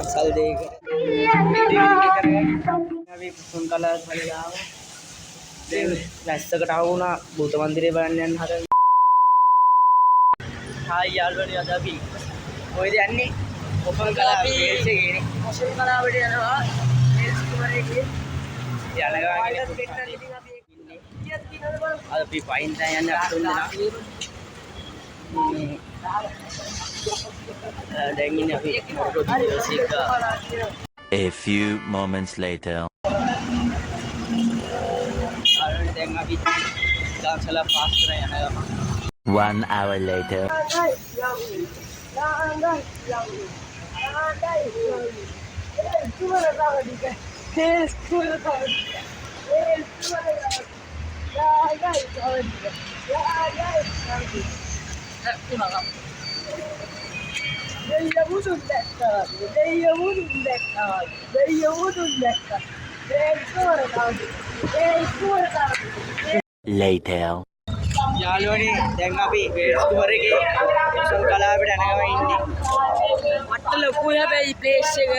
Parcel देकर अभी सुनकला වැස්සකට ආවුණා බුත මන්දිරේ බලන්න යන්න හදන. හායි යාළුවනේ අද අපි කොහෙද යන්නේ? ඔපන් කලාව බේල්ස් එකේනේ. මොසල් කලාවට යනවා. බේල්ස් කුමරේගේ යන ගානේ දෙන්න ඉතින් අපි ඉන්නේ. අද අපි පයින් දැන් යන්නේ අපි තුන් දෙනා. දැන් ඉන්නේ අපි A few moments later. දැන් අපි ගාන්සලා පාස් කරලා යන ගමන් 1 hour later. Later. යාළුවනේ දැන් අපි බේල්ස් කුමරේගේ මොසල් කලාවට යන ගමන් ඉන්නේ. මට ලොකුයි හැබැයි ප්ලේස් එක.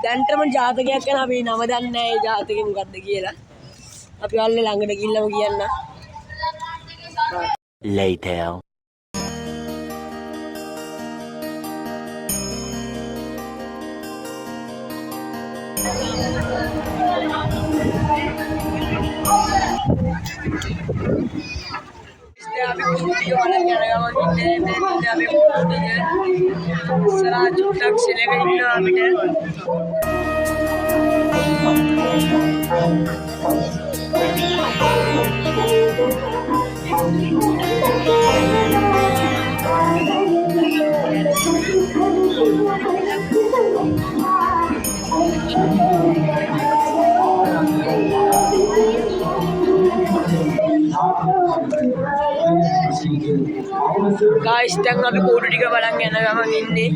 දැන්ටම ජාතකයක් ගැන අපි නම දන්නේ නැහැ. ඒ ජාතකෙ මොකද්ද කියලා. අපි අල්ල ළඟට ගිහිල්ලාම කියන්න. Later. අපි කුටිය වල යන ගමන් ඉන්නේ මෙන්න අපි කුටිය. සරා චුට්ටක් සෙලක ඉන්නවා අපිට. Guys, දැන් අපි කෝඩු ටික බලන් යන ගමන් ඉන්නේ.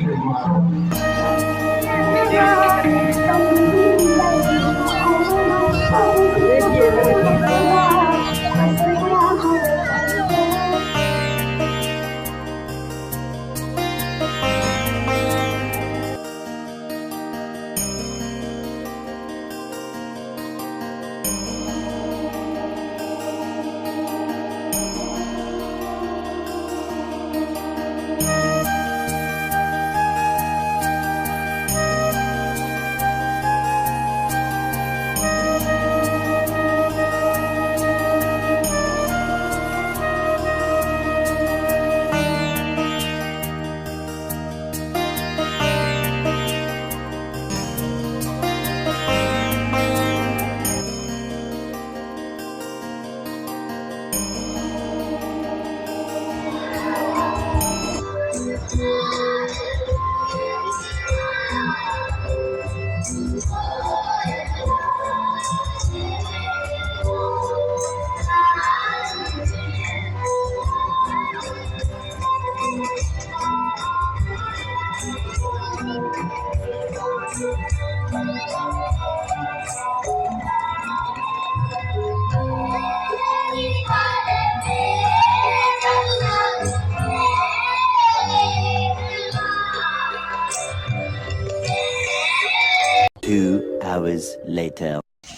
Hours later.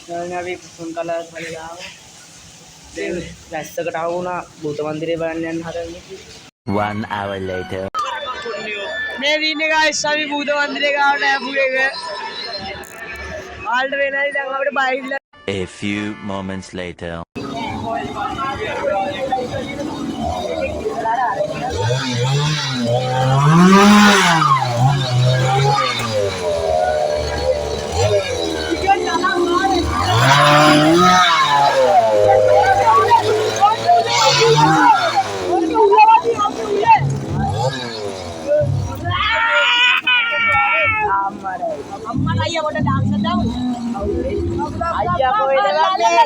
දැන් අපි සුන්කලා බලලා දැන් වැස්සකට ආවුණා බුත මන්දිරේ බලන්න යන්න හදන. 1 hour later. මේ ඉන්නේ guys අපි බුද්ධ මන්දිරේ ගාවට ආපු එක. ආල්ට වෙනයි දැන් අපිට බයිලා. A few moments later. අම්මලා අයියා කොට ඩාන්ස් දාමු. අයියා කොහෙද ගන්නේ?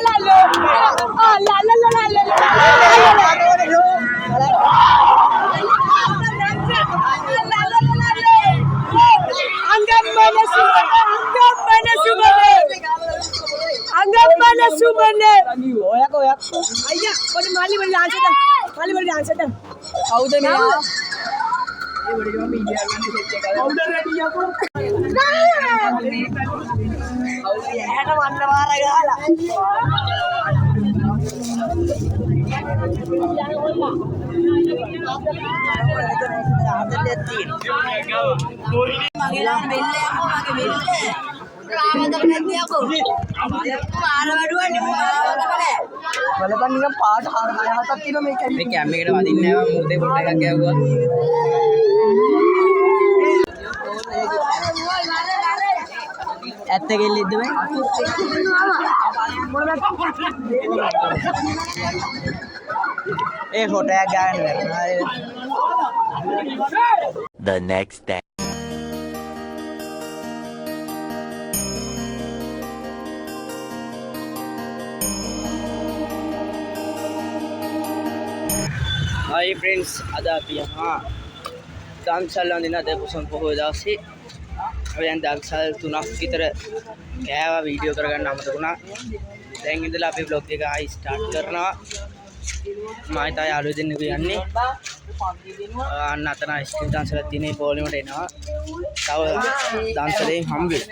Anggapana sumane. Oyak. Ayah, කොට මාලි වල ඩාන්ස් දාමු. මාලි වල ඩාන්ස් දාමු. කවුද මෙයා? ඒ වඩේම ඉන්දියානු ගන්න සෙට් එක. කවුද රෙඩි යකෝ? ඇහැට වන්න වාර ගහලා බලපන් නිකන් පාට 6-7ක් තියෙනවා මේ කැලේ. මේ කැම් එකට වදින්නේ නැහැ මුතේ පොඩ එකක් ගැව්වා. ඇත්ත කෙල්ලෙද්ද මේ? ඒ ෆොටෝ එකක් ගන්න බැහැ. The next day. Hi friends, ada අපි යනවා දන්සල් වඳින දෙපොසොන් පොහොය දවසේ. අපි දැන් දන්සල් 3ක් විතර කෑවා වීඩියෝ කරගන්න අමතක වුණා. දැන් ඉඳලා අපි vlog එක ආයි ස්ටාර්ට් කරනවා. මම හිතා යාළුවෝ දෙන්නෙක් යන්නේ. අන්න අතන ස්ට්‍රීට් දන්සලක් දිනේ පොලිමට එනවා. තව දන්සලෙන් හම්බෙයි.